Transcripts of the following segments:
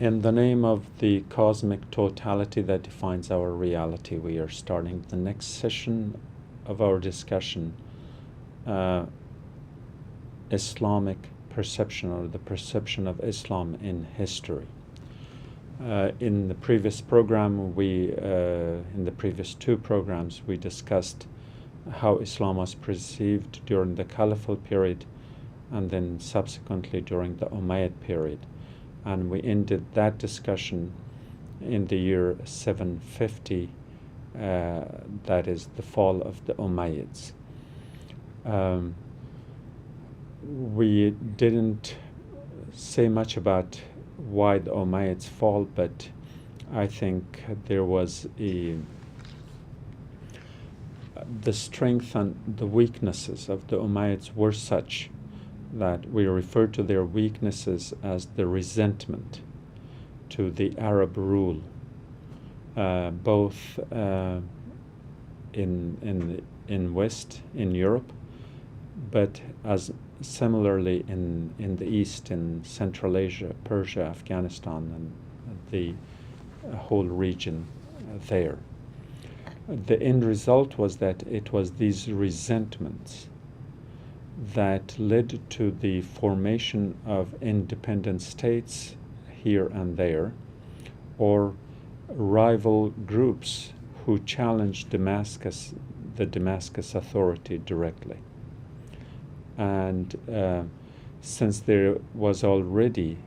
In the name of the cosmic totality that defines our reality, we are starting the next session of our discussion, Islamic perception, or the perception of Islam in history. In the previous program, in the previous two programs, we discussed how Islam was perceived during the Caliphal period and then subsequently during the Umayyad period. And we ended that discussion in the year 750, that is the fall of the Umayyads. We didn't say much about why the Umayyads fall, but I think there was the strength and the weaknesses of the Umayyads were such that we refer to their weaknesses as the resentment to the Arab rule, both in West, in Europe, but as similarly in the East, in Central Asia, Persia, Afghanistan, and the whole region there. The end result was that it was these resentments that led to the formation of independent states here and there, or rival groups who challenged the Damascus authority directly. And since there was already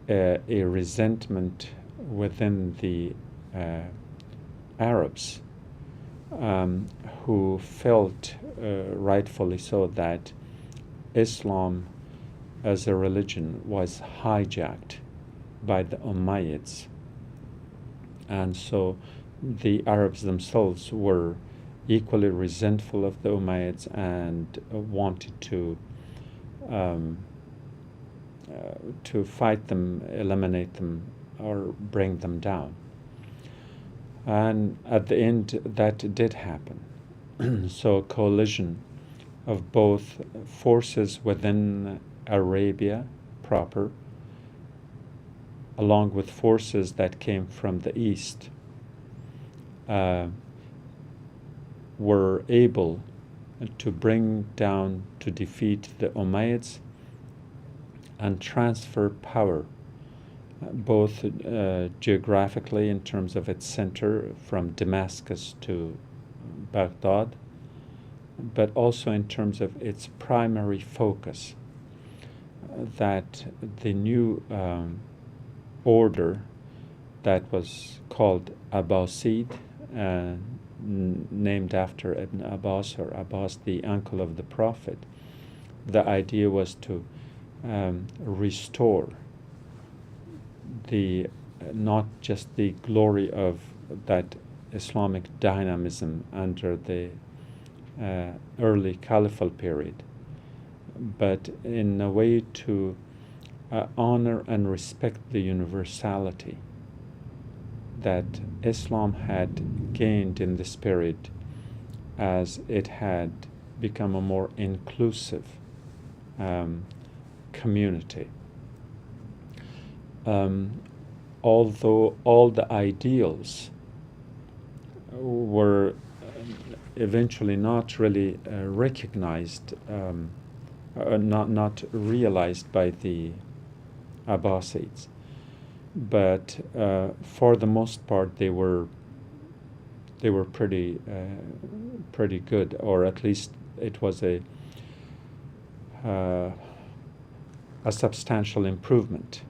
a resentment within the Arabs, who felt rightfully so that Islam as a religion was hijacked by the Umayyads, and so the Arabs themselves were equally resentful of the Umayyads and wanted to fight them, eliminate them, or bring them down. And at the end, that did happen. So a coalition of both forces within Arabia proper, along with forces that came from the East, were able to bring down, to defeat the Umayyads and transfer power, both geographically in terms of its center from Damascus to Baghdad, but also in terms of its primary focus, that the new order that was called Abbasid, named after Ibn Abbas, or Abbas, the uncle of the Prophet. The idea was to restore not just the glory of that Islamic dynamism under the early Caliphal period, but in a way to honor and respect the universality that Islam had gained in this period as it had become a more inclusive community. Although all the ideals were eventually not really recognized, not realized by the Abbasids, but for the most part they were pretty good, or at least it was a substantial improvement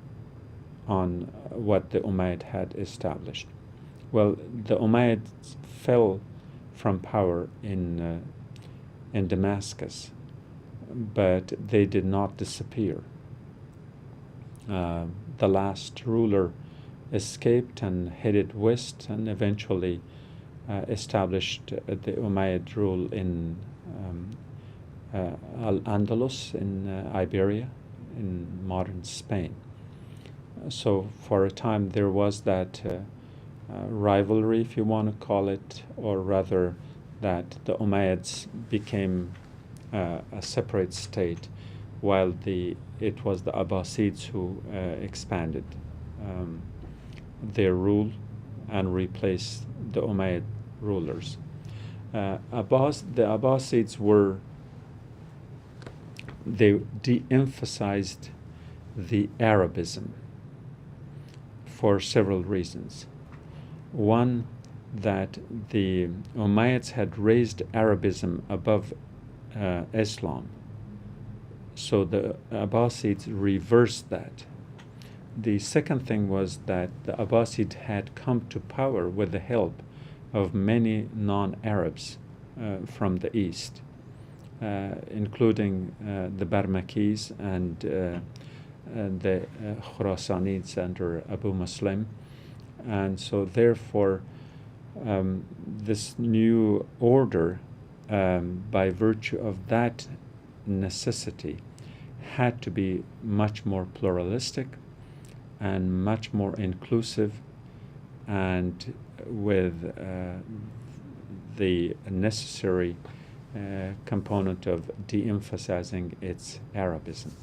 on what the Umayyad had established. Well, the Umayyads fell from power in Damascus, but they did not disappear. The last ruler escaped and headed west, and eventually established the Umayyad rule in Al-Andalus, in Iberia, in modern Spain. So for a time there was that rivalry, if you want to call it, or rather that the Umayyads became a separate state, while it was the Abbasids who expanded their rule and replaced the Umayyad rulers. The Abbasids they de-emphasized the Arabism for several reasons. One, that the Umayyads had raised Arabism above Islam, so the Abbasids reversed that. The second thing was that the Abbasids had come to power with the help of many non-Arabs from the east, including the Barmakis and the Khurasanids under Abu Muslim. And so therefore this new order, by virtue of that necessity, had to be much more pluralistic and much more inclusive, and with the necessary component of de-emphasizing its Arabism.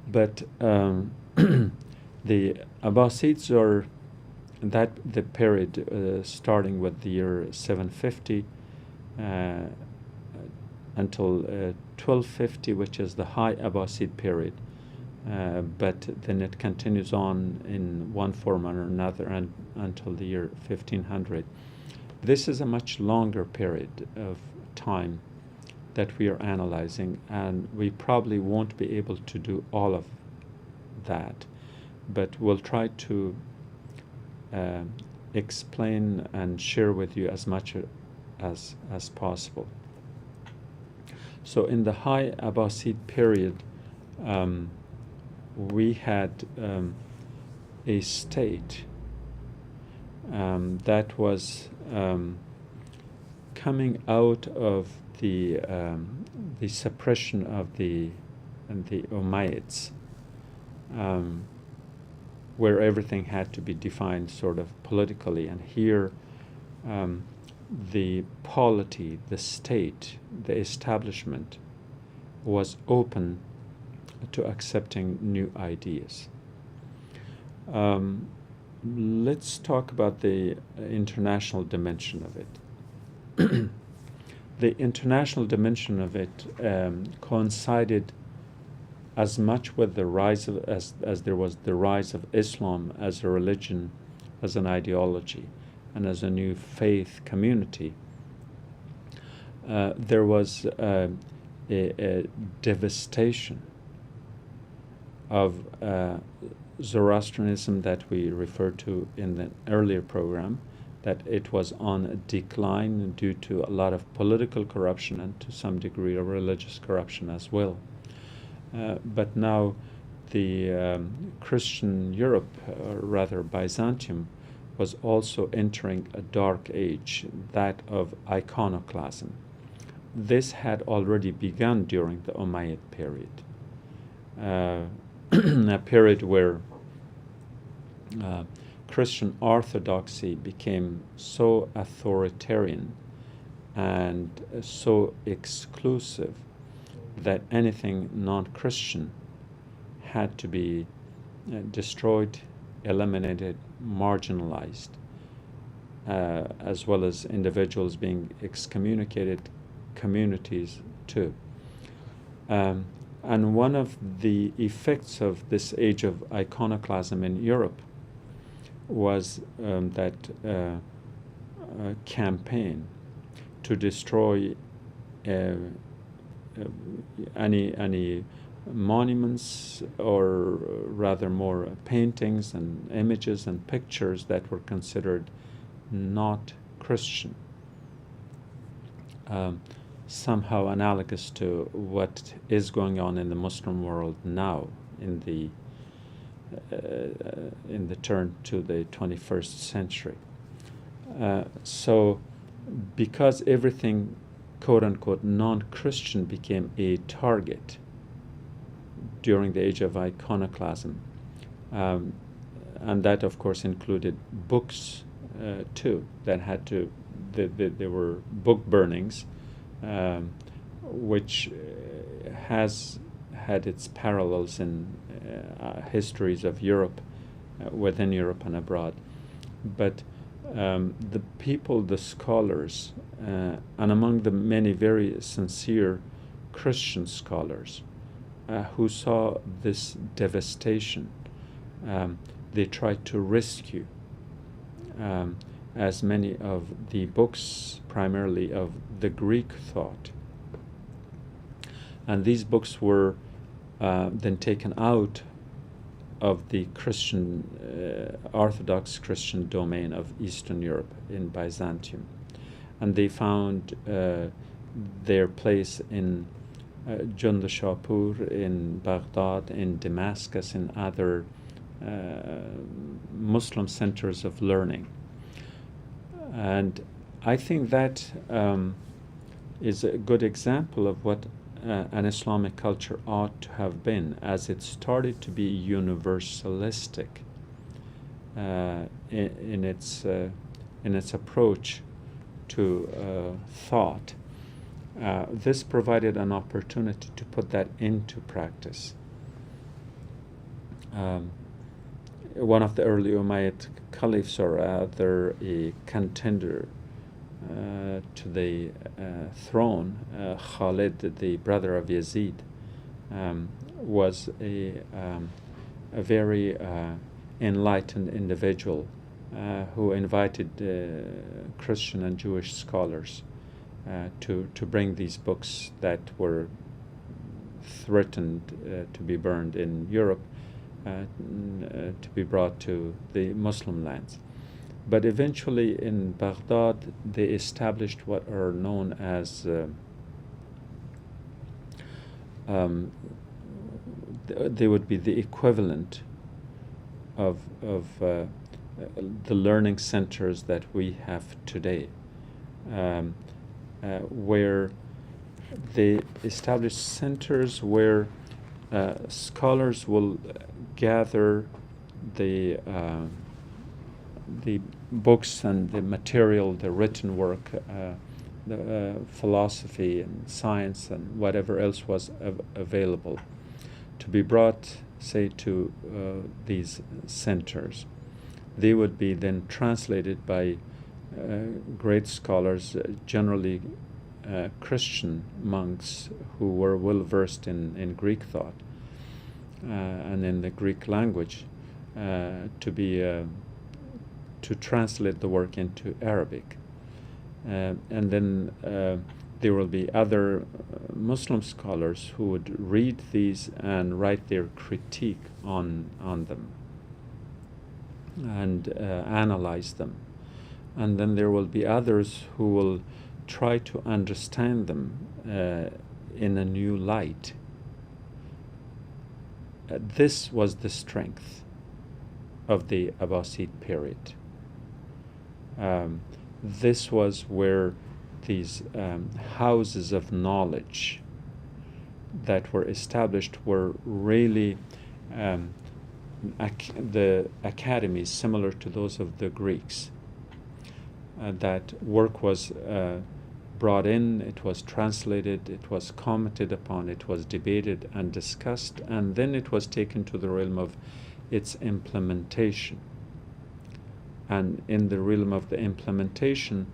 But the Abbasids are the period starting with the year 750 until 1250, which is the High Abbasid period. But then it continues on in one form or another until the year 1500. This is a much longer period of time that we are analyzing, and we probably won't be able to do all of that, but we'll try to explain and share with you as much as possible. So in the High Abbasid period, we had a state that was coming out of the suppression of the Umayyads, where everything had to be defined sort of politically, and here the polity, the state, the establishment was open to accepting new ideas. Let's talk about the international dimension of it. The international dimension of it coincided as much with the rise of, as there was the rise of Islam as a religion, as an ideology, and as a new faith community. There was a devastation of Zoroastrianism that we referred to in the earlier program, that it was on a decline due to a lot of political corruption and to some degree of religious corruption as well. But now the Christian Europe, or rather Byzantium, was also entering a dark age, that of iconoclasm. This had already begun during the Umayyad period, a period where Christian orthodoxy became so authoritarian and so exclusive that anything non-Christian had to be destroyed, eliminated, marginalized, as well as individuals being excommunicated, communities too. And one of the effects of this age of iconoclasm in Europe was that campaign to destroy any monuments, or rather more paintings and images and pictures that were considered not Christian. Somehow analogous to what is going on in the Muslim world now in the turn to the 21st century. So because everything quote-unquote non-Christian became a target during the age of iconoclasm, and that of course included books too, that had to, there were book burnings, which had its parallels in histories of Europe, within Europe and abroad. But the people, the scholars, and among the many very sincere Christian scholars who saw this devastation, they tried to rescue as many of the books, primarily of the Greek thought. And these books were then taken out of the Christian, Orthodox Christian domain of Eastern Europe in Byzantium. And they found their place in Jundashapur, in Baghdad, in Damascus, in other Muslim centers of learning. And I think that is a good example of what an Islamic culture ought to have been, as it started to be universalistic in its approach to thought. This provided an opportunity to put that into practice. One of the early Umayyad caliphs, or rather a contender to the throne, Khalid, the brother of Yazid, was a very enlightened individual who invited Christian and Jewish scholars to bring these books that were threatened to be burned in Europe to be brought to the Muslim lands. But eventually in Baghdad they established what are known as they would be the equivalent of the learning centers that we have today, where they established centers where scholars will gather the books and the material, the written work, the philosophy and science and whatever else was available, to be brought, say, to these centers. They would be then translated by great scholars, generally Christian monks who were well versed in Greek thought and in the Greek language, to translate the work into Arabic. And then there will be other Muslim scholars who would read these and write their critique on them and analyze them. And then there will be others who will try to understand them in a new light. This was the strength of the Abbasid period. This was where these houses of knowledge that were established were really the academies similar to those of the Greeks. That work was brought in, it was translated, it was commented upon, it was debated and discussed, and then it was taken to the realm of its implementation. And in the realm of the implementation,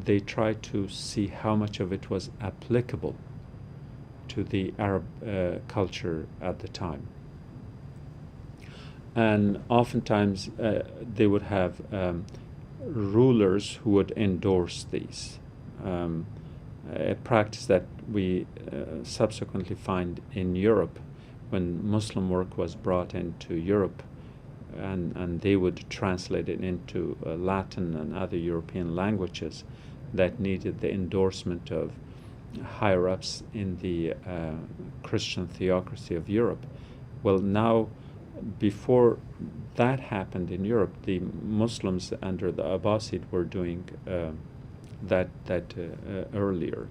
they tried to see how much of it was applicable to the Arab culture at the time. And oftentimes they would have rulers who would endorse these. A practice that we subsequently find in Europe when Muslim work was brought into Europe, and they would translate it into Latin and other European languages that needed the endorsement of higher-ups in the Christian theocracy of Europe. Well, now, before that happened in Europe, the Muslims under the Abbasid were doing that earlier.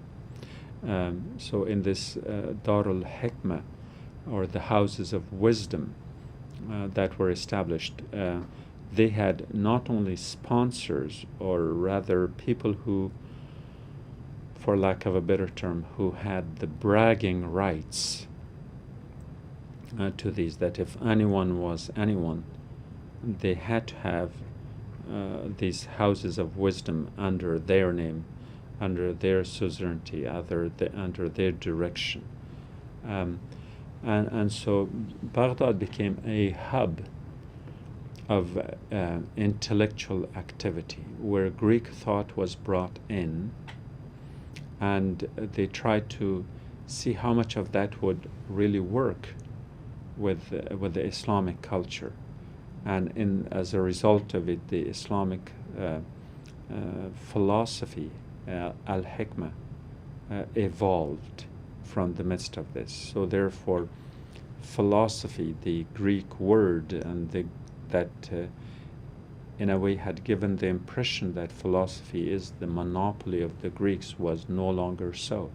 So in this Darul Hikmah, or the houses of wisdom that were established, they had not only sponsors, or rather people who, for lack of a better term, who had the bragging rights to these, that if anyone was anyone, they had to have these houses of wisdom under their name, under their suzerainty, under their direction. And so Baghdad became a hub of intellectual activity where Greek thought was brought in, and they tried to see how much of that would really work with the Islamic culture. And as a result of it, the Islamic philosophy, al-hikmah, evolved from the midst of this. So therefore, philosophy, the Greek word, and that in a way had given the impression that philosophy is the monopoly of the Greeks, was no longer so.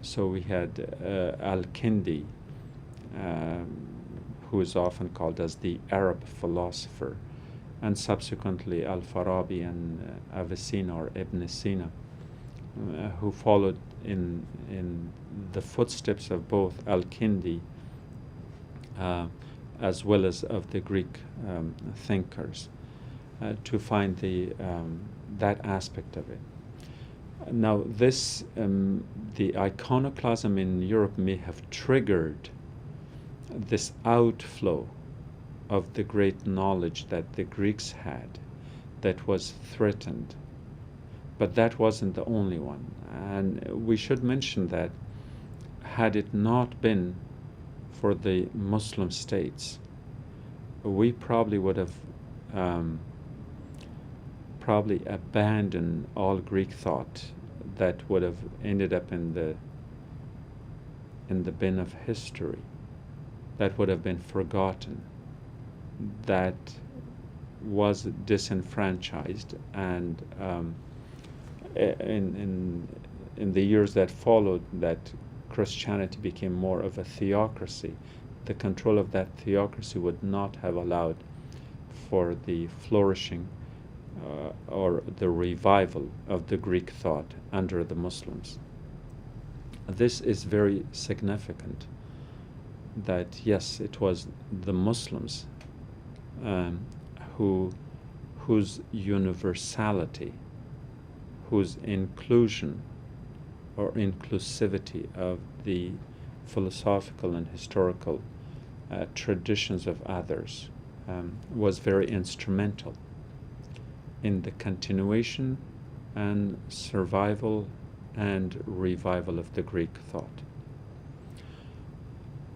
So we had Al-Kindi, who is often called as the Arab philosopher, and subsequently Al-Farabi and Avicenna or Ibn Sina, who followed in the footsteps of both Al-Kindi as well as of the Greek thinkers, to find that aspect of it. Now this, the iconoclasm in Europe may have triggered this outflow of the great knowledge that the Greeks had that was threatened. But that wasn't the only one. And we should mention that had it not been for the Muslim states, we probably would have probably abandoned all Greek thought. That would have ended up in the bin of history. That would have been forgotten. That was disenfranchised, and in the years that followed, that Christianity became more of a theocracy. The control of that theocracy would not have allowed for the flourishing or the revival of the Greek thought under the Muslims. This is very significant, that yes, it was the Muslims whose universality, whose inclusion or inclusivity of the philosophical and historical traditions of others was very instrumental in the continuation and survival and revival of the Greek thought.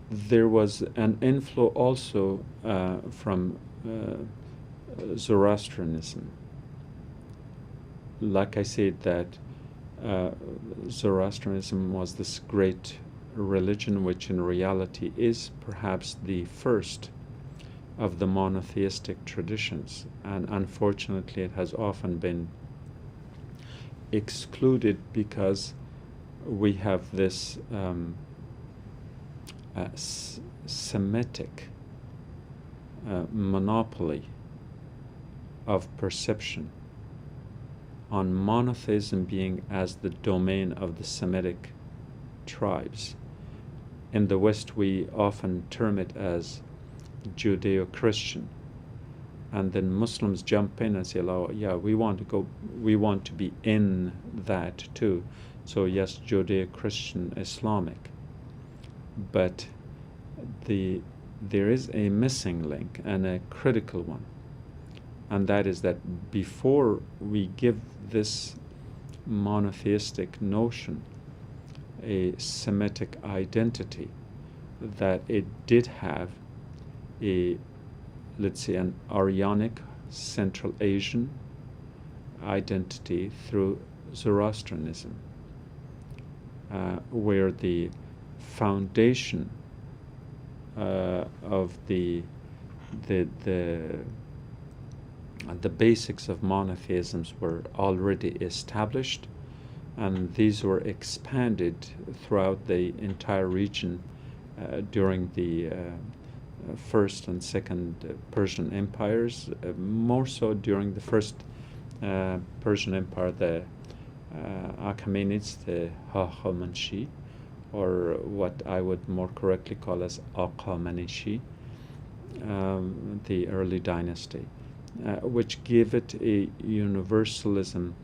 There was an inflow also from Zoroastrianism. Like I said, that Zoroastrianism was this great religion, which in reality is perhaps the first of the monotheistic traditions, and unfortunately it has often been excluded because we have this Semitic monopoly of perception on monotheism being as the domain of the Semitic tribes. In the West, we often term it as Judeo-Christian, and then Muslims jump in and say, "Oh, yeah, we want to be in that too." So yes, Judeo-Christian, Islamic, but there is a missing link, and a critical one, and that is that before we give this monotheistic notion a Semitic identity, that it did have a, let's say, an Aryanic Central Asian identity through Zoroastrianism, where the foundation of the basics of monotheisms were already established, and these were expanded throughout the entire region during the First and Second Persian empires, more so during the First Persian Empire, the Achaemenids, the Hahamashi, or what I would more correctly call as Aqa Manishi, the early dynasty, which gave it a universalism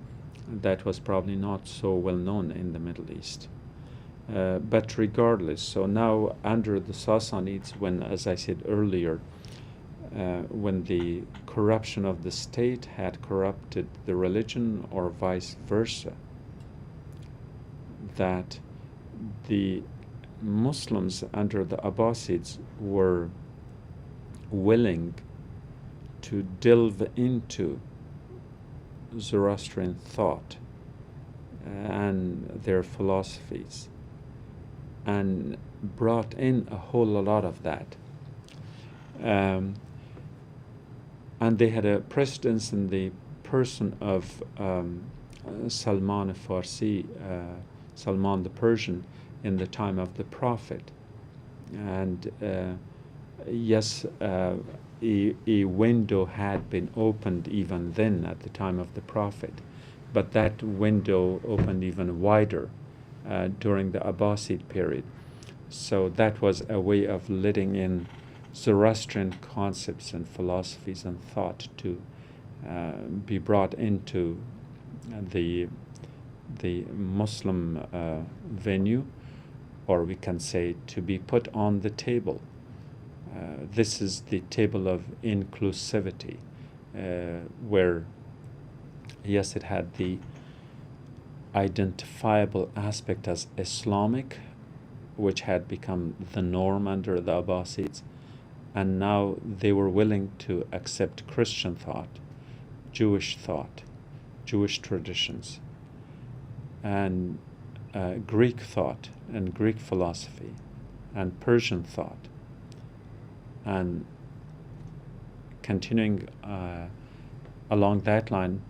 that was probably not so well known in the Middle East. But regardless, so now under the Sassanids, when, as I said earlier, when the corruption of the state had corrupted the religion, or vice versa, that the Muslims under the Abbasids were willing to delve into Zoroastrian thought and their philosophies, and brought in a whole lot of that. And they had a precedence in the person of Salman Farsi, Salman the Persian, in the time of the Prophet. And yes, a window had been opened even then at the time of the Prophet, but that window opened even wider during the Abbasid period. So that was a way of letting in Zoroastrian concepts and philosophies and thought to be brought into the Muslim venue, or we can say to be put on the table. This is the table of inclusivity, where, yes, it had the identifiable aspect as Islamic, which had become the norm under the Abbasids, and now they were willing to accept Christian thought, Jewish traditions, and Greek thought and Greek philosophy and Persian thought, and continuing along that line,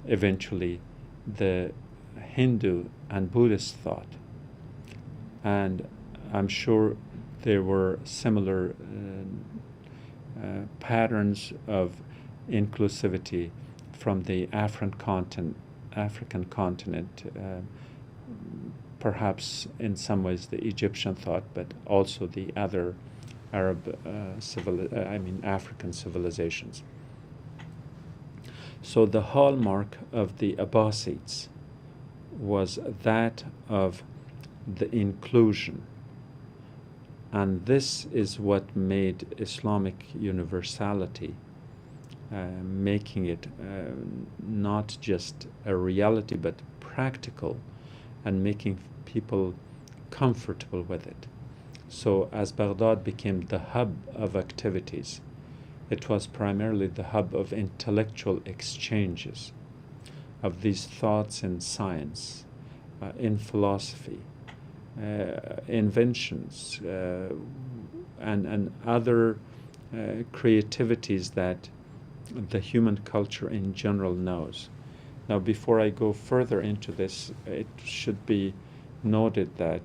eventually the Hindu and Buddhist thought. And I'm sure there were similar patterns of inclusivity from the African continent, perhaps in some ways the Egyptian thought, but also the other African civilizations. So the hallmark of the Abbasids was that of the inclusion, and this is what made Islamic universality, making it not just a reality but practical, and making people comfortable with it. So as Baghdad became the hub of activities, it was primarily the hub of intellectual exchanges, of these thoughts in science, in philosophy, inventions, and other creativities that the human culture in general knows. Now, before I go further into this, it should be noted that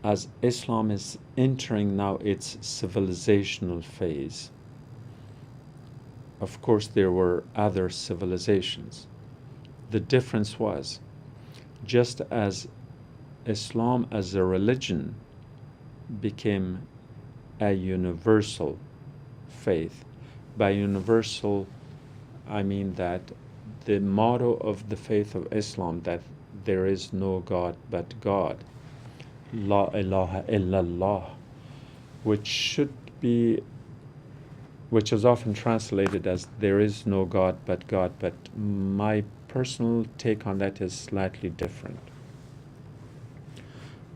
as Islam is entering now its civilizational phase, of course there were other civilizations. The difference was, just as Islam as a religion became a universal faith. By universal, I mean that the motto of the faith of Islam, that there is no God but God, La ilaha illallah, which is often translated as there is no God but God, but my personal take on that is slightly different.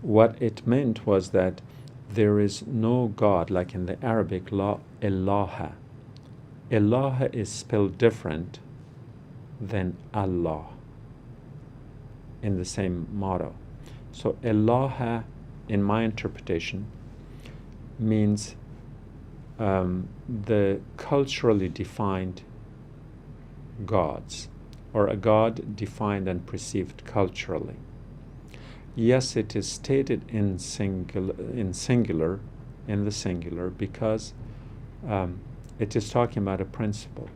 What it meant was that there is no God, like in the Arabic, La ilaha. Ilaha is spelled different than Allah in the same motto. So ilaha, in my interpretation, means the culturally defined gods, or a god defined and perceived culturally. Yes, it is stated in the singular, because it is talking about a principle.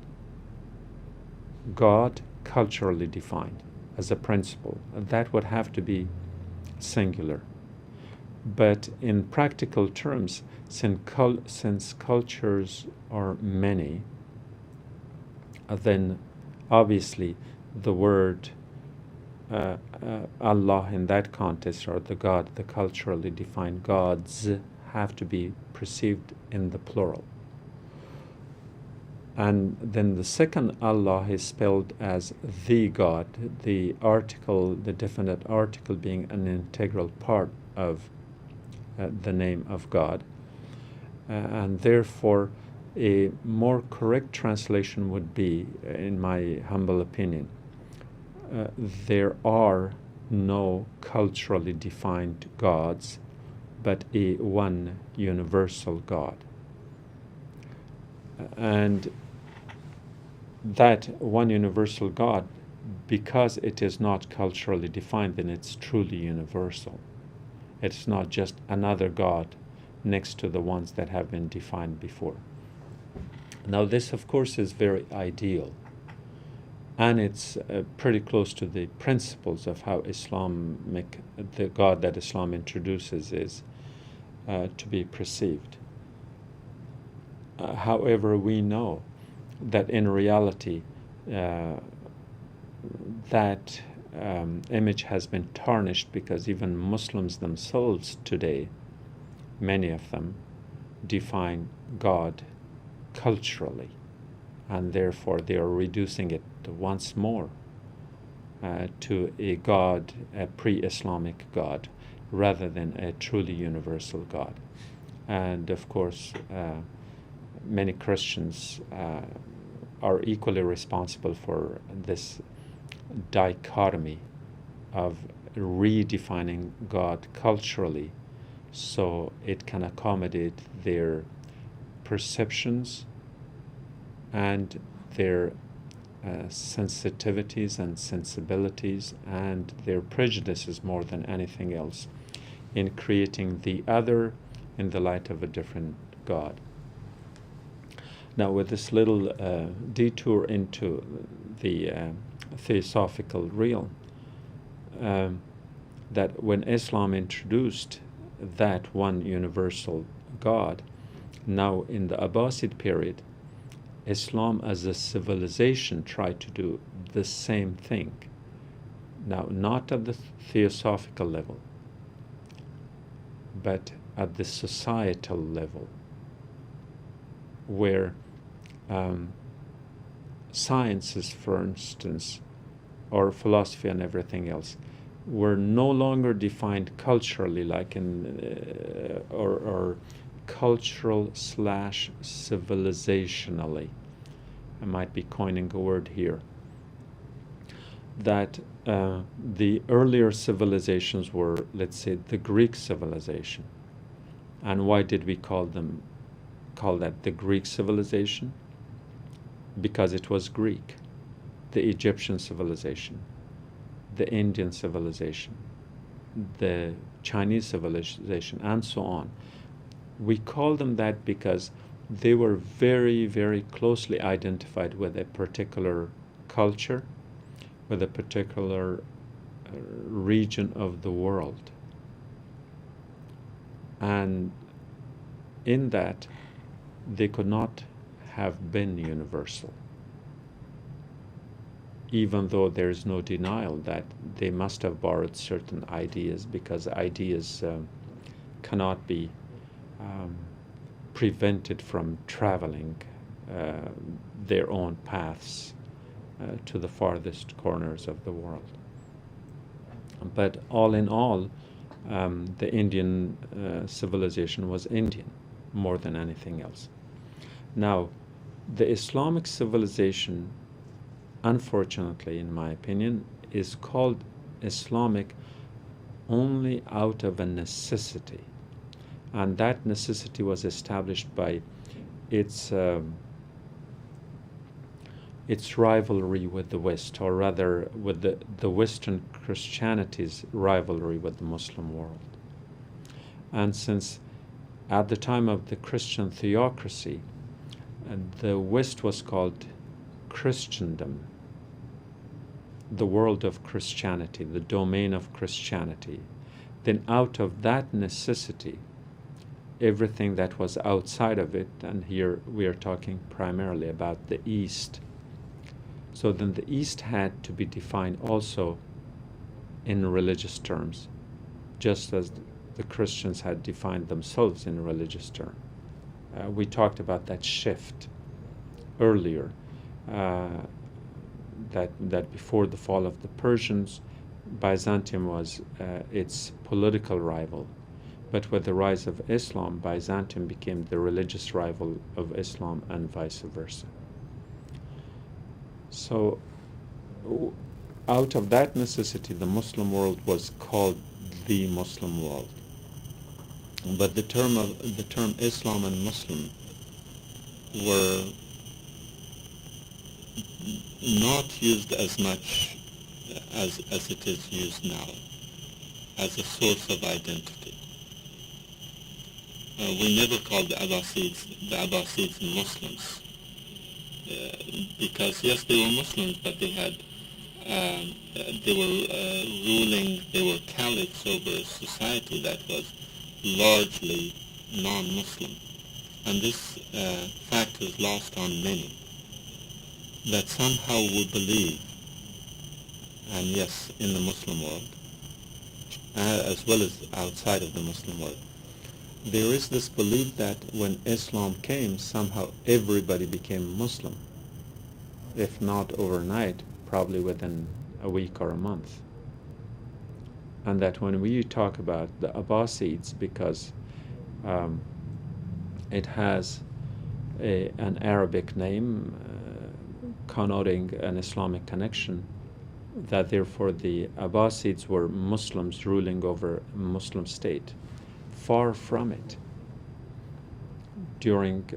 God culturally defined as a principle. That would have to be singular. But in practical terms, since cultures are many, then obviously the word Allah in that context, or the God, the culturally defined gods, have to be perceived in the plural. And then the second Allah is spelled as the God, the article, the definite article being an integral part of the name of God. And therefore, a more correct translation would be, in my humble opinion, there are no culturally defined gods, but a one universal God. And that one universal God, because it is not culturally defined, then it's truly universal. It's not just another God next to the ones that have been defined before. Now this, of course, is very ideal, and it's pretty close to the principles of how the God that Islam introduces is to be perceived. However, we know that in reality that image has been tarnished, because even Muslims themselves today, many of them, define God culturally, and therefore they are reducing it once more to a God, a pre-Islamic God, rather than a truly universal God. And of course, many Christians are equally responsible for this dichotomy of redefining God culturally so it can accommodate their perceptions and their sensitivities and sensibilities and their prejudices more than anything else, in creating the other in the light of a different God. Now, with this little detour into the theosophical realm, that when Islam introduced that one universal God, now in the Abbasid period, Islam as a civilization tried to do the same thing. Now, not at the theosophical level, but at the societal level, where sciences, for instance, or philosophy and everything else, were no longer defined culturally, like in or cultural / civilizationally. I might be coining a word here. That the earlier civilizations were, let's say, the Greek civilization. And why did we call that the Greek civilization? Because it was Greek. The Egyptian civilization, the Indian civilization, the Chinese civilization, and so on. We call them that because they were very, very closely identified with a particular culture, with a particular region of the world. And in that, they could not have been universal, even though there is no denial that they must have borrowed certain ideas, because ideas cannot be prevented from traveling their own paths to the farthest corners of the world. But all in all, the Indian civilization was Indian more than anything else. Now, the Islamic civilization, unfortunately, in my opinion, is called Islamic only out of a necessity. And that necessity was established by its rivalry with the West, or rather with the Western Christianity's rivalry with the Muslim world. And since at the time of the Christian theocracy, the West was called Christendom, the world of Christianity, the domain of Christianity. then out of that necessity, everything that was outside of it, and here we are talking primarily about the East, so then the East had to be defined also in religious terms, just as the Christians had defined themselves in religious terms. We talked about that shift earlier, that before the fall of the Persians, Byzantium was its political rival, but with the rise of Islam, Byzantium became the religious rival of Islam and vice versa. So out of that necessity, the Muslim world was called the Muslim world. But the term Islam and Muslim were not used as much as it is used now, as a source of identity. We never called the Abbasids Muslims, because yes, they were Muslims, but they were ruling, they were caliphs over a society that was largely non-Muslim. And this fact is lost on many, that somehow we believe, and yes, in the Muslim world, as well as outside of the Muslim world, there is this belief that when Islam came, somehow everybody became Muslim. If not overnight, probably within a week or a month. And that when we talk about the Abbasids, because it has an Arabic name connoting an Islamic connection, that therefore the Abbasids were Muslims ruling over a Muslim state. Far from it. During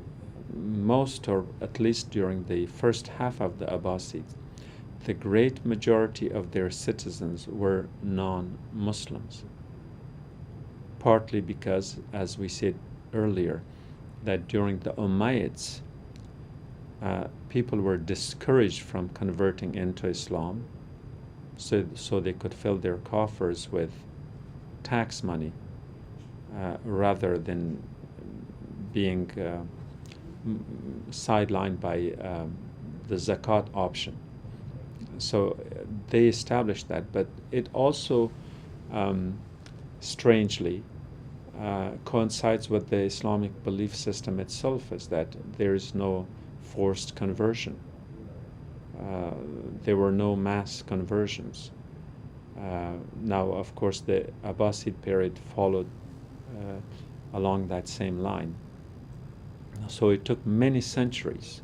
most, or at least during the first half of the Abbasids, the great majority of their citizens were non-Muslims. Partly because, as we said earlier, that during the Umayyads, people were discouraged from converting into Islam, so they could fill their coffers with tax money, rather than being sidelined by the zakat option. So they established that, but it also strangely coincides with the Islamic belief system itself, is that there is no forced conversion. There were no mass conversions. Now, of course, the Abbasid period followed along that same line. So it took many centuries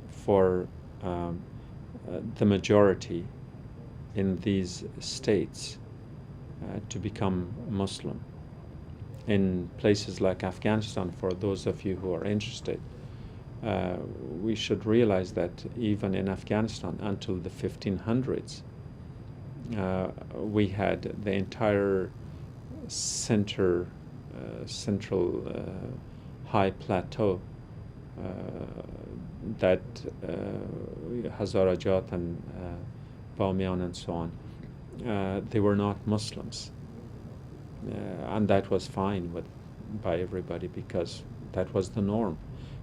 for the majority in these states to become Muslim. In places like Afghanistan, for those of you who are interested, we should realize that even in Afghanistan until the 1500s, we had the entire central high plateau that Hazarajat and Bamiyan and so on, they were not Muslims, and that was fine by everybody, because that was the norm.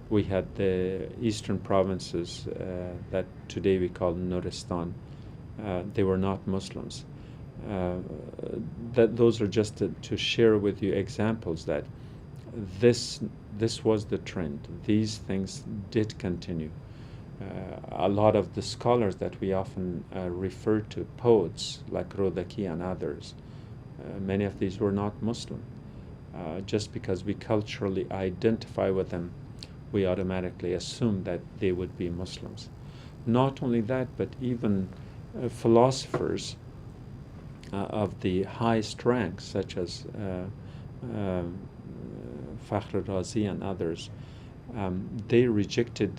We had the eastern provinces that today we call Nuristan. They were not Muslims. Those are just to share with you examples that this was the trend. These things did continue. A lot of the scholars that we often refer to, poets like Rodaki and others, many of these were not Muslim. Just because we culturally identify with them, we automatically assume that they would be Muslims. Not only that, but even philosophers of the highest ranks, such as Fakhr Razi and others, they rejected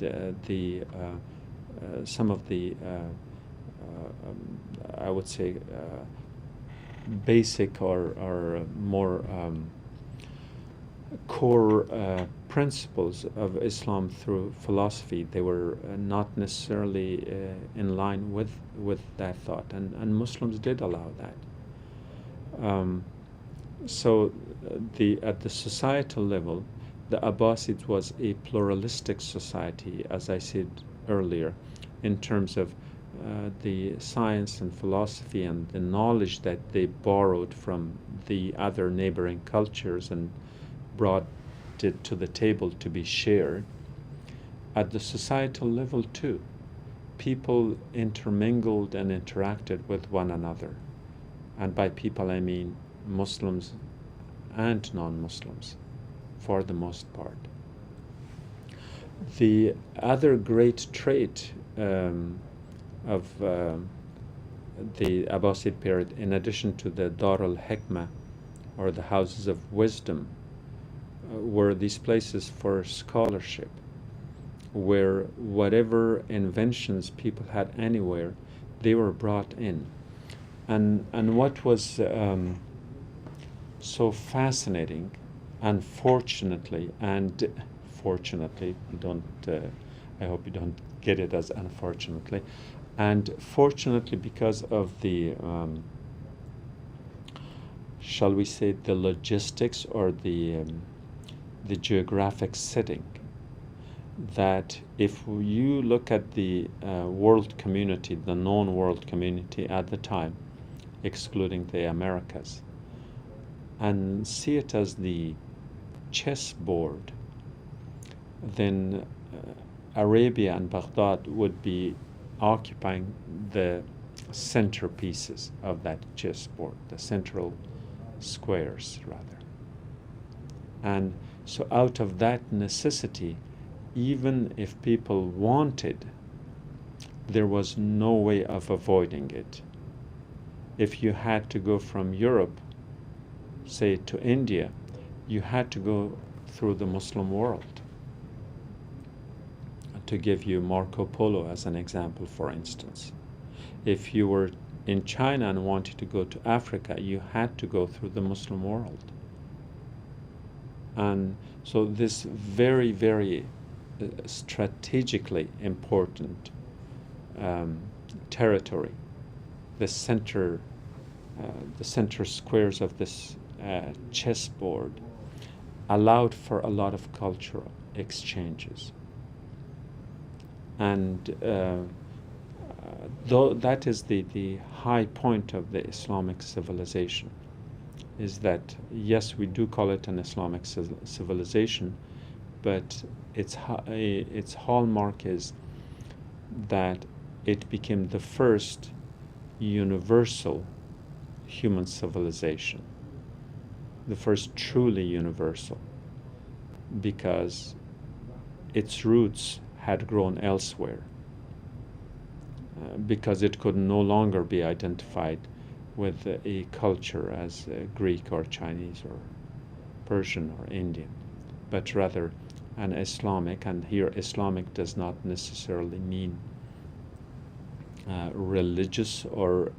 some of the I would say basic or more core principles of Islam through philosophy. They were not necessarily in line with that thought, and Muslims did allow that. Um, at the societal level, the Abbasids was a pluralistic society, as I said earlier, in terms of the science and philosophy and the knowledge that they borrowed from the other neighboring cultures and brought it to the table to be shared. At the societal level too, people intermingled and interacted with one another. And by people I mean Muslims and non-Muslims, for the most part. The other great trait of the Abbasid period, in addition to the Dar al-Hikmah, or the houses of wisdom, were these places for scholarship, where whatever inventions people had anywhere, they were brought in. And what was so fascinating, unfortunately, and fortunately, I hope you don't get it as unfortunately, and fortunately because of the, shall we say, the logistics or the geographic setting, that if you look at the world community, the known world community at the time, excluding the Americas, and see it as the chessboard, then Arabia and Baghdad would be occupying the centerpieces of that chessboard, the central squares, rather. And so out of that necessity, even if people wanted, there was no way of avoiding it. If you had to go from Europe, say, to India, you had to go through the Muslim world. To give you Marco Polo as an example, for instance. If you were in China and wanted to go to Africa, you had to go through the Muslim world. And so this very, very strategically important territory, the center squares of this chessboard, allowed for a lot of cultural exchanges. And though that is the high point of the Islamic civilization, is that, yes, we do call it an Islamic civilization, but its hallmark is that it became the first universal human civilization, the first truly universal, because its roots had grown elsewhere, because it could no longer be identified with a culture as Greek or Chinese or Persian or Indian, but rather an Islamic, and here Islamic does not necessarily mean religious or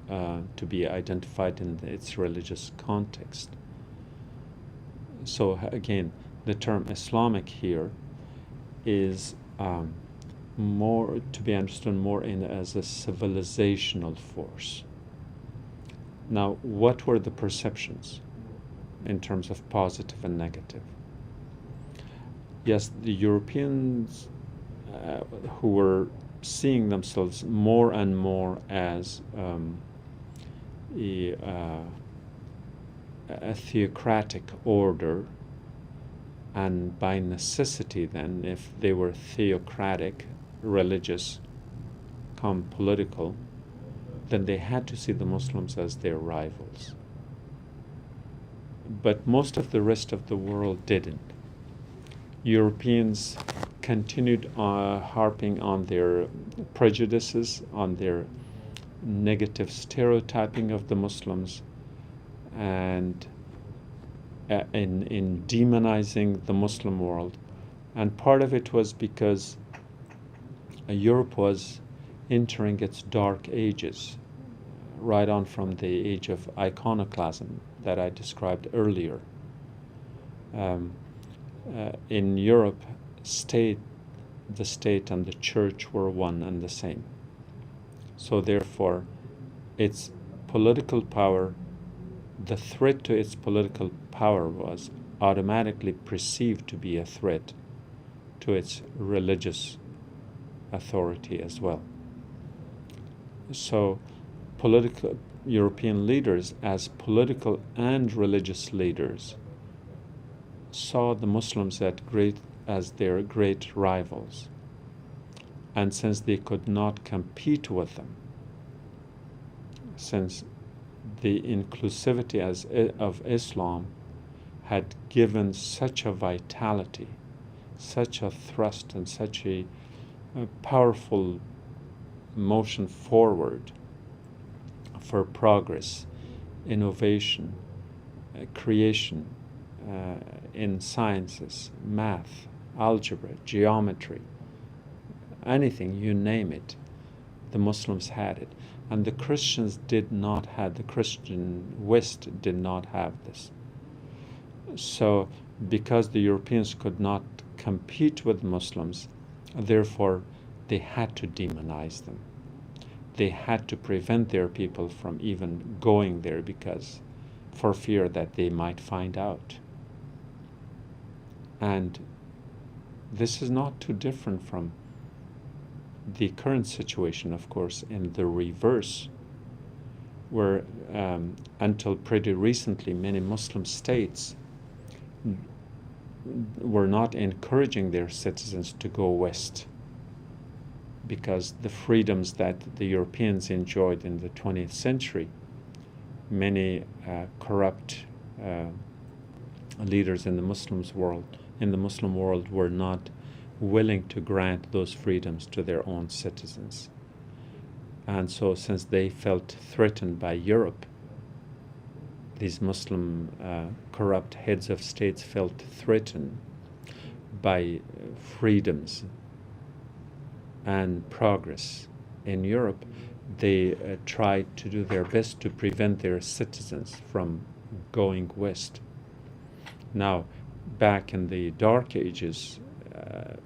to be identified in its religious context. So again, the term Islamic here is more to be understood more as a civilizational force. Now, what were the perceptions in terms of positive and negative? Yes, the Europeans who were seeing themselves more and more as a theocratic order, and by necessity then, if they were theocratic, religious, come political, then they had to see the Muslims as their rivals. But most of the rest of the world didn't. Europeans continued harping on their prejudices, on their negative stereotyping of the Muslims, and in demonizing the Muslim world. And part of it was because Europe was entering its dark ages, right on from the age of iconoclasm that I described earlier. In Europe, the state and the church were one and the same. So therefore, its political power the threat to its political power was automatically perceived to be a threat to its religious authority as well. So political European leaders, as political and religious leaders, saw the Muslims as their great rivals. And since they could not compete with them, since the inclusivity of Islam had given such a vitality, such a thrust, and such a powerful motion forward for progress, innovation, creation in sciences, math, algebra, geometry, anything, you name it, the Muslims had it. And the Christians did not have, the Christian West did not have this. So because the Europeans could not compete with Muslims, therefore they had to demonize them. They had to prevent their people from even going there because for fear that they might find out. And this is not too different from the current situation, of course, in the reverse, where until pretty recently many Muslim states were not encouraging their citizens to go west because the freedoms that the Europeans enjoyed in the 20th century, many corrupt leaders in the Muslim world were not willing to grant those freedoms to their own citizens. And so since they felt threatened by Europe, these Muslim corrupt heads of states felt threatened by freedoms and progress in Europe, they tried to do their best to prevent their citizens from going west. Now, back in the Dark Ages,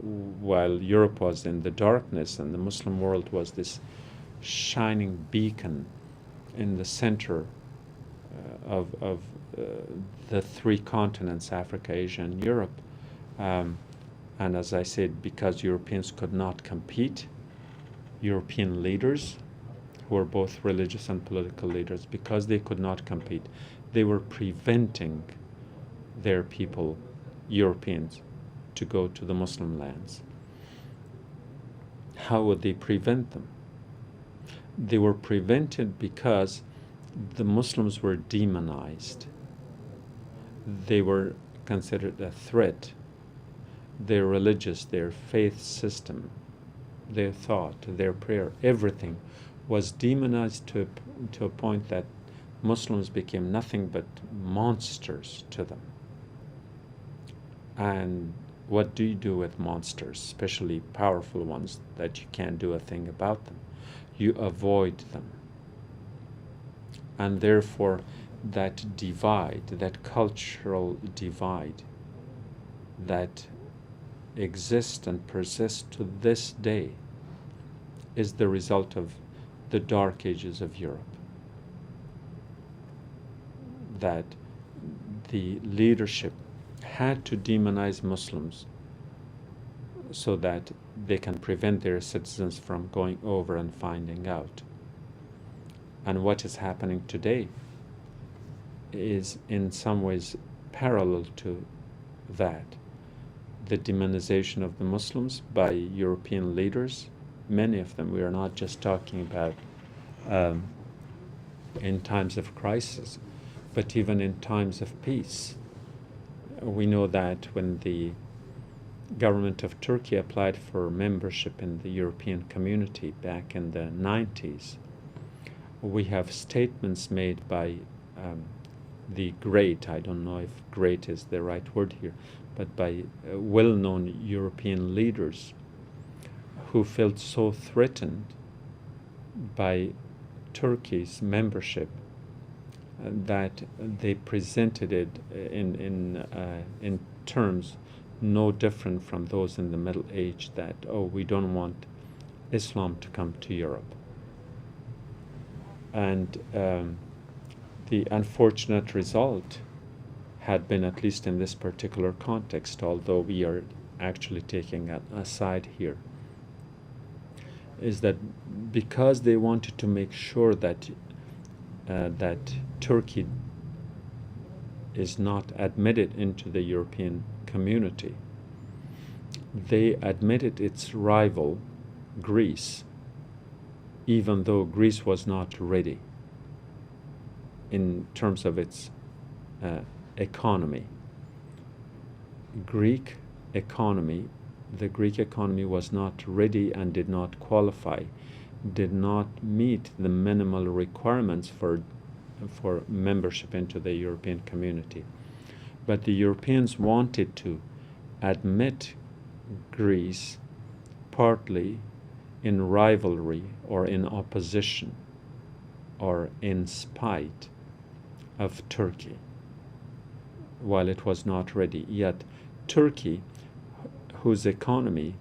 while Europe was in the darkness and the Muslim world was this shining beacon in the center of the three continents, Africa, Asia, and Europe. And as I said, because Europeans could not compete, European leaders, who were both religious and political leaders, because they could not compete, they were preventing their people, Europeans, to go to the Muslim lands. How would they prevent them? They were prevented because the Muslims were demonized. They were considered a threat. Their religious, their faith system, their thought, their prayer, everything was demonized to a point that Muslims became nothing but monsters to them. And what do you do with monsters, especially powerful ones that you can't do a thing about them? You avoid them. And therefore, that divide, that cultural divide that exists and persists to this day is the result of the Dark Ages of Europe. That the leadership had to demonize Muslims so that they can prevent their citizens from going over and finding out. And what is happening today is in some ways parallel to that. The demonization of the Muslims by European leaders, many of them, we are not just talking about in times of crisis, but even in times of peace. We know that when the government of Turkey applied for membership in the European community back in the 90s, we have statements made by the great, I don't know if great is the right word here, but by well-known European leaders who felt so threatened by Turkey's membership that they presented it in terms no different from those in the Middle Age, that, oh, we don't want Islam to come to Europe. And The unfortunate result had been, at least in this particular context, although we are actually taking a side here, is that because they wanted to make sure that that Turkey is not admitted into the European community, they admitted its rival, Greece, even though Greece was not ready in terms of its economy. The Greek economy was not ready and did not qualify, did not meet the minimal requirements for membership into the European community. But the Europeans wanted to admit Greece partly in rivalry or in opposition or in spite of Turkey, while it was not ready. Yet Turkey, whose economy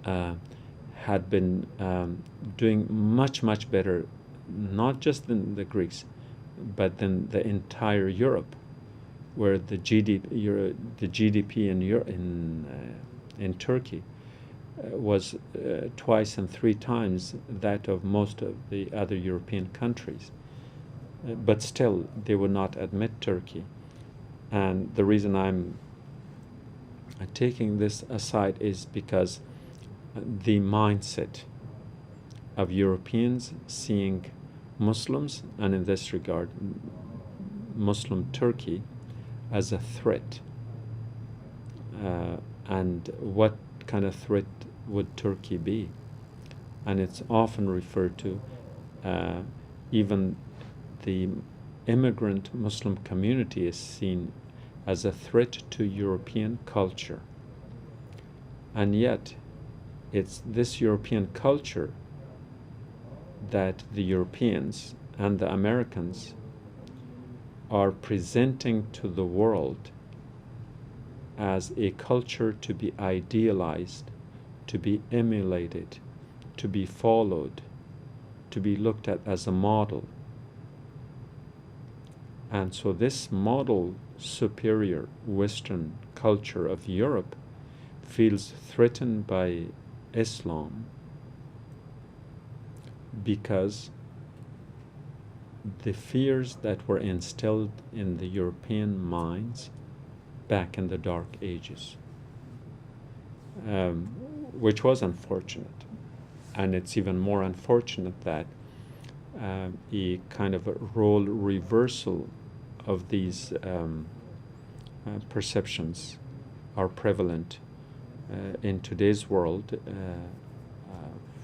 had been doing much, much better, not just than the Greeks, but than the entire Europe, where the GDP in Turkey was twice and three times that of most of the other European countries. But still, they would not admit Turkey. And the reason I'm taking this aside is because the mindset of Europeans seeing Muslims, and in this regard, Muslim Turkey, as a threat. And what kind of threat would Turkey be? And it's often referred to, even the immigrant Muslim community is seen as a threat to European culture. And yet, it's this European culture that the Europeans and the Americans are presenting to the world as a culture to be idealized, to be emulated, to be followed, to be looked at as a model. And so this model superior Western culture of Europe feels threatened by Islam because the fears that were instilled in the European minds back in the Dark Ages, which was unfortunate. And it's even more unfortunate that a kind of a role reversal of these perceptions are prevalent in today's world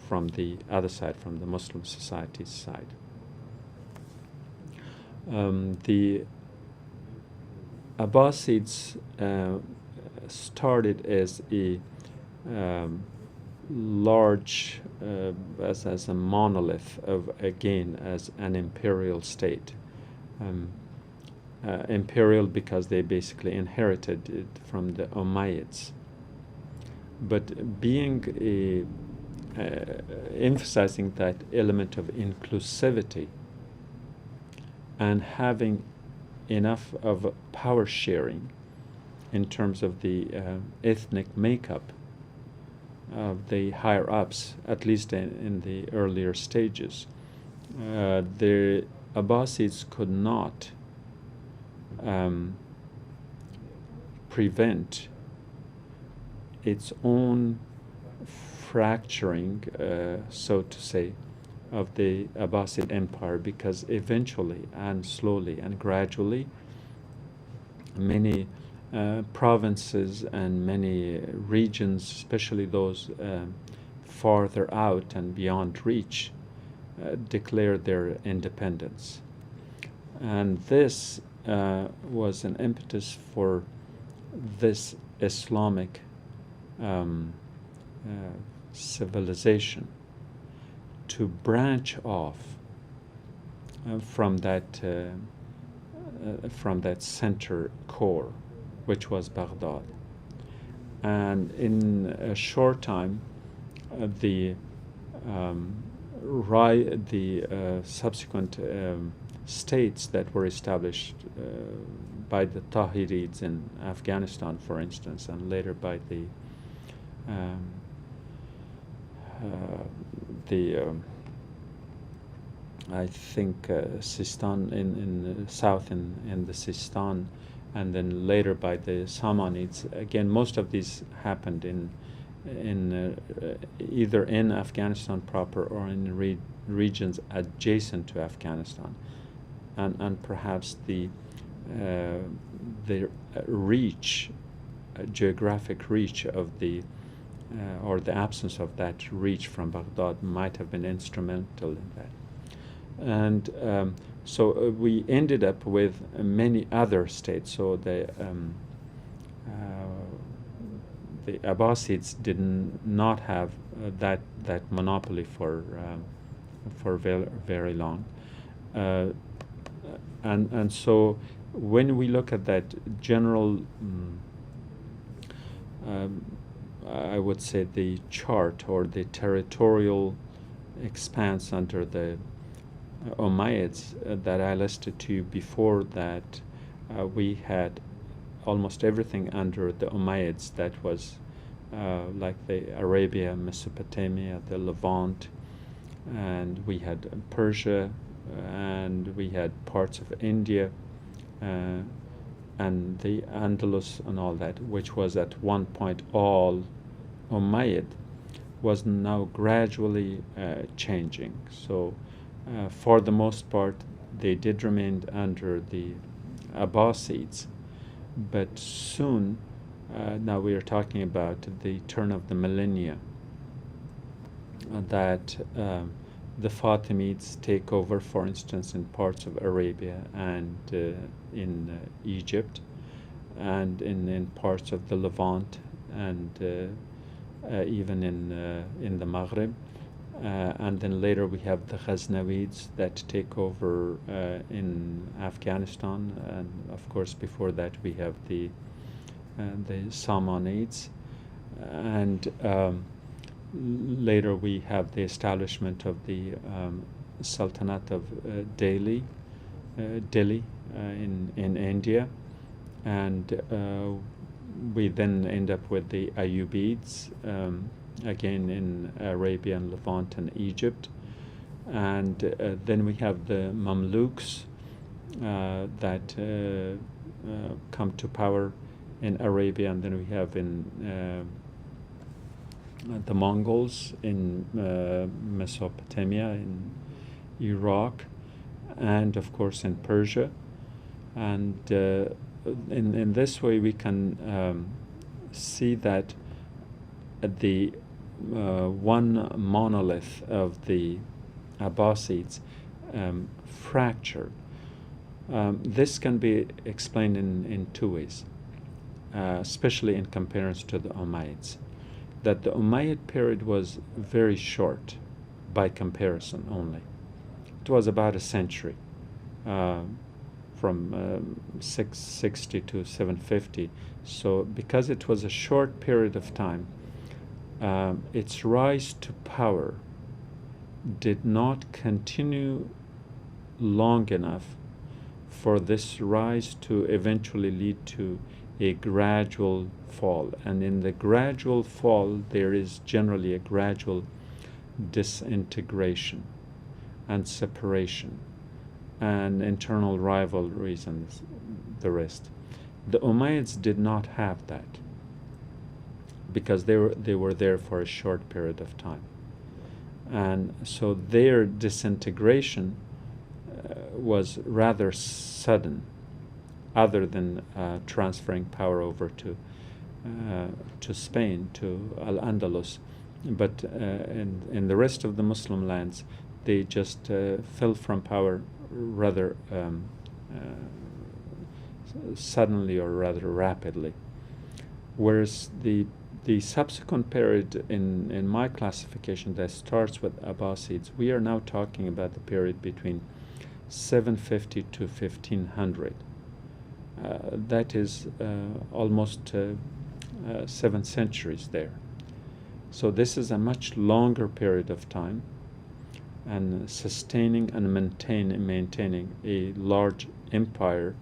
from the other side, from the Muslim society's side. The Abbasids started as a large, as a monolith of, again, as an imperial state. Imperial because they basically inherited it from the Umayyads. But being emphasizing that element of inclusivity and having enough of power sharing in terms of the ethnic makeup of the higher ups, at least in the earlier stages, the Abbasids could not prevent its own fracturing, so to say, of the Abbasid Empire, because eventually and slowly and gradually many provinces and many regions, especially those farther out and beyond reach, declared their independence. And this was an impetus for this Islamic civilization to branch off from that center core, which was Baghdad. And in a short time, the subsequent states that were established by the Tahirids in Afghanistan, for instance, and later by um, I think Sistan in the south in the Sistan, and then later by the Samanids. Again, most of these happened in either in Afghanistan proper or in regions adjacent to Afghanistan, and perhaps the reach, geographic reach of the or the absence of that reach from Baghdad might have been instrumental in that. And so we ended up with many other states. So the Abbasids did not have that monopoly for very long, and so when we look at that general, I would say the chart or the territorial expanse under the Umayyads that I listed to you before, that we had almost everything under the Umayyads that was like the Arabia, Mesopotamia, the Levant, and we had Persia, and we had parts of India, and the Andalus and all that, which was at one point all Umayyad, was now gradually changing. So for the most part, they did remain under the Abbasids, but soon, now we are talking about the turn of the millennia, that the Fatimids take over, for instance, in parts of Arabia and in Egypt, and in parts of the Levant, and even in the Maghrib. And then later we have the Ghaznavids that take over in Afghanistan, and of course before that we have the Samanids, and later we have the establishment of the Sultanate of Delhi in India, and we then end up with the Ayyubids, again in Arabia and Levant and Egypt, and then we have the Mamluks that come to power in Arabia, and then we have in the Mongols in Mesopotamia, in Iraq, and of course in Persia. And in this way we can see that the one monolith of the Abbasids fractured. This can be explained in two ways, especially in comparison to the Umayyads. That the Umayyad period was very short by comparison only. It was about a century, from 660 to 750. So because it was a short period of time, its rise to power did not continue long enough for this rise to eventually lead to a gradual fall. And in the gradual fall, there is generally a gradual disintegration and separation and internal rivalries and the rest. The Umayyads did not have that, because they were there for a short period of time, and so their disintegration was rather sudden, other than transferring power over to Spain, to Al-Andalus. But in the rest of the Muslim lands, they just fell from power rather suddenly, or rather rapidly. Whereas the subsequent period in my classification that starts with Abbasids, we are now talking about the period between 750 to 1500. That is almost 7 centuries there. So this is a much longer period of time, and sustaining and maintaining a large empire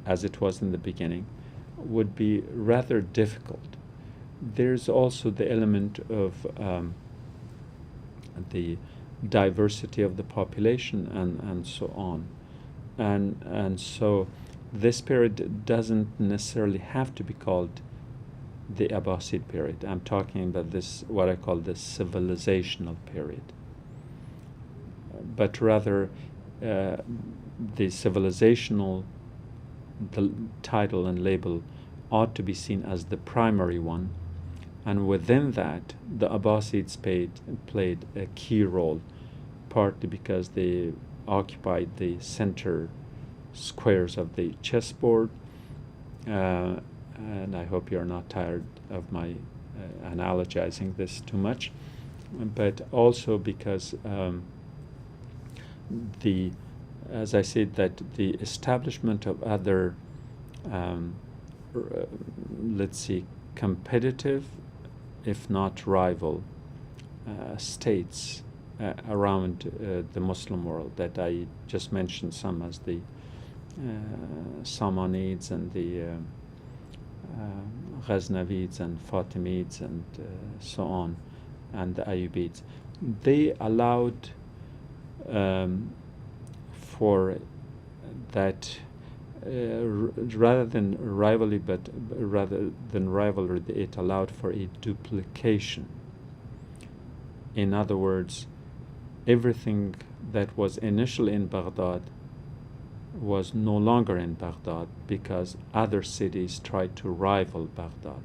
as it was in the beginning would be rather difficult. There's also the element of the diversity of the population and so on. And so this period doesn't necessarily have to be called the Abbasid period. I'm talking about this, what I call the civilizational period. But rather, the civilizational title and label ought to be seen as the primary one, and within that, the Abbasids played a key role, partly because they occupied the center squares of the chessboard, and I hope you're not tired of my analogizing this too much, but also because as I said, that the establishment of other, let's see, competitive, if not rival, states around the Muslim world, that I just mentioned some as the Samanids and the Ghaznavids and Fatimids and so on, and the Ayyubids. They allowed for that rather than rivalry, but rather than rivalry, it allowed for a duplication. In other words, everything that was initially in Baghdad was no longer in Baghdad because other cities tried to rival Baghdad.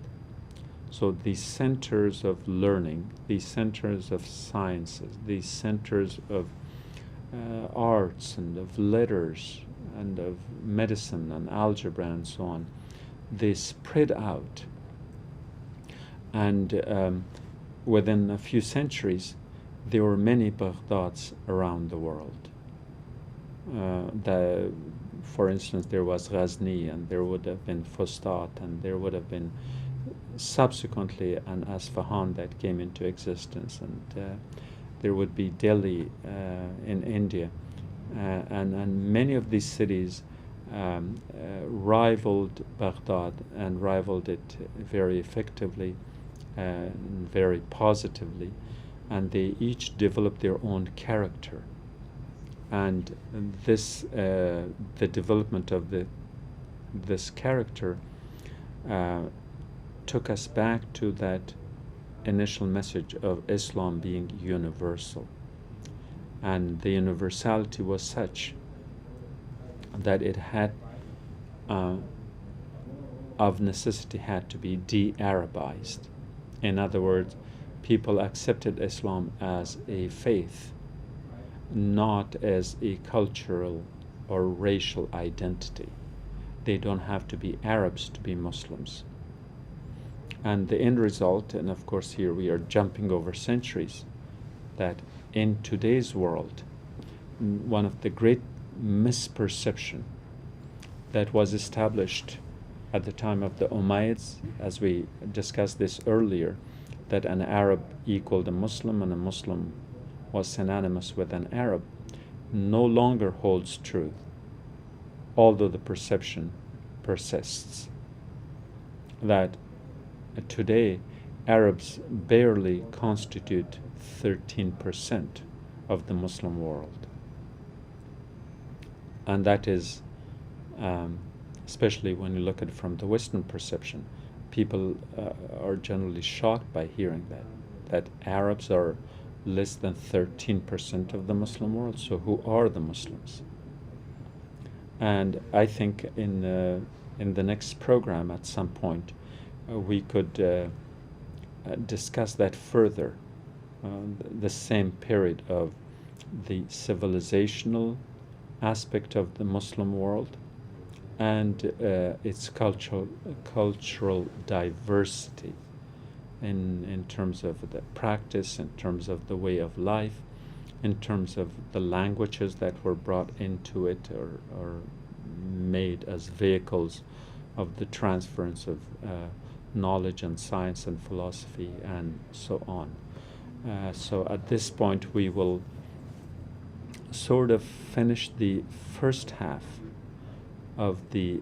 So these centers of learning, these centers of sciences, these centers of arts and of letters and of medicine and algebra and so on, they spread out. And within a few centuries, there were many Baghdads around the world. For instance, there was Ghazni, and there would have been Fustat, and there would have been subsequently an Asfahan that came into existence, and there would be Delhi in India, and many of these cities rivaled Baghdad and rivaled it very effectively and very positively, and they each developed their own character. And this, the development of this character took us back to that initial message of Islam being universal. And the universality was such that it had, of necessity, had to be de-Arabized. In other words, people accepted Islam as a faith, not as a cultural or racial identity. They don't have to be Arabs to be Muslims. And the end result, and of course here we are jumping over centuries, that in today's world, one of the great misperception that was established at the time of the Umayyads, as we discussed this earlier, that an Arab equaled a Muslim and a Muslim was synonymous with an Arab, no longer holds true, although the perception persists. That today Arabs barely constitute 13% of the Muslim world. And that is, especially when you look at it from the Western perception, people are generally shocked by hearing that Arabs are less than 13% of the Muslim world. So who are the Muslims? And I think in the next program at some point we could discuss that further, the same period of the civilizational aspect of the Muslim world and its cultural diversity in terms of the practice, in terms of the way of life, in terms of the languages that were brought into it or made as vehicles of the transference of knowledge and science and philosophy and so on. So at this point we will sort of finished the first half of the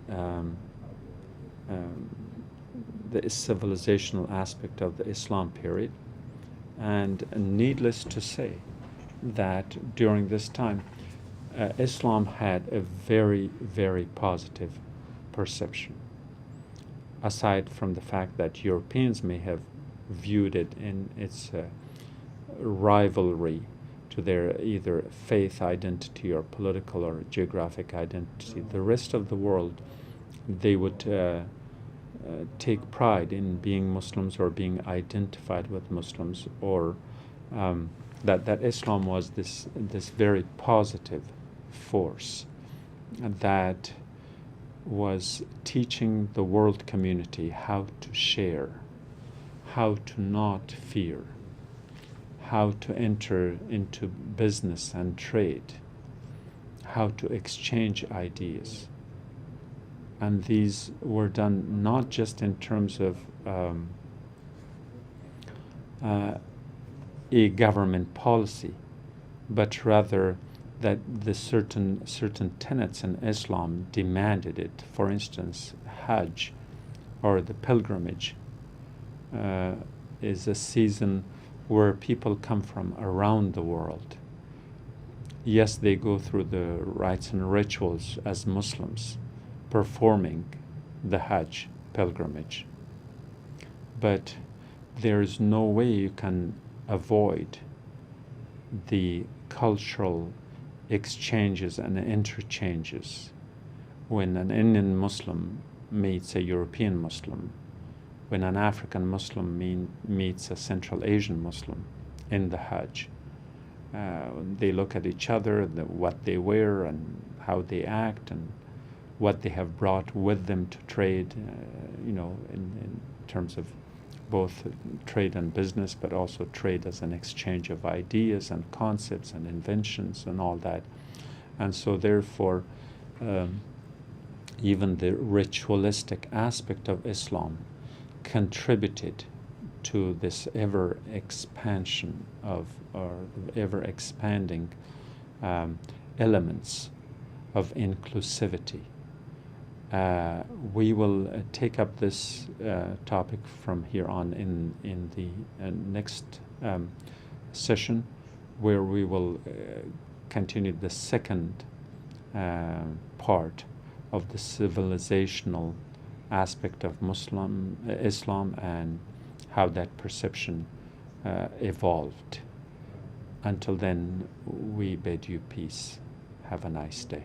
civilizational aspect of the Islam period. And needless to say that during this time, Islam had a very, very positive perception. Aside from the fact that Europeans may have viewed it in its rivalry to their either faith identity or political or geographic identity, the rest of the world, they would take pride in being Muslims or being identified with Muslims, or that Islam was this very positive force that was teaching the world community how to share, how to not fear, how to enter into business and trade, how to exchange ideas. And these were done not just in terms of a government policy, but rather that the certain tenets in Islam demanded it. For instance, Hajj, or the pilgrimage, is a season where people come from around the world. Yes, they go through the rites and rituals as Muslims, performing the Hajj pilgrimage. But there is no way you can avoid the cultural exchanges and interchanges when an Indian Muslim meets a European Muslim, when an African Muslim meets a Central Asian Muslim in the Hajj. They look at each other, what they wear and how they act and what they have brought with them to trade, in terms of both trade and business, but also trade as an exchange of ideas and concepts and inventions and all that. And so therefore, even the ritualistic aspect of Islam contributed to this ever expansion of, or ever expanding elements of inclusivity. We will take up this topic from here on in the next session, where we will continue the second part of the civilizational aspect of Islam and how that perception evolved. Until then, we bid you peace. Have a nice day.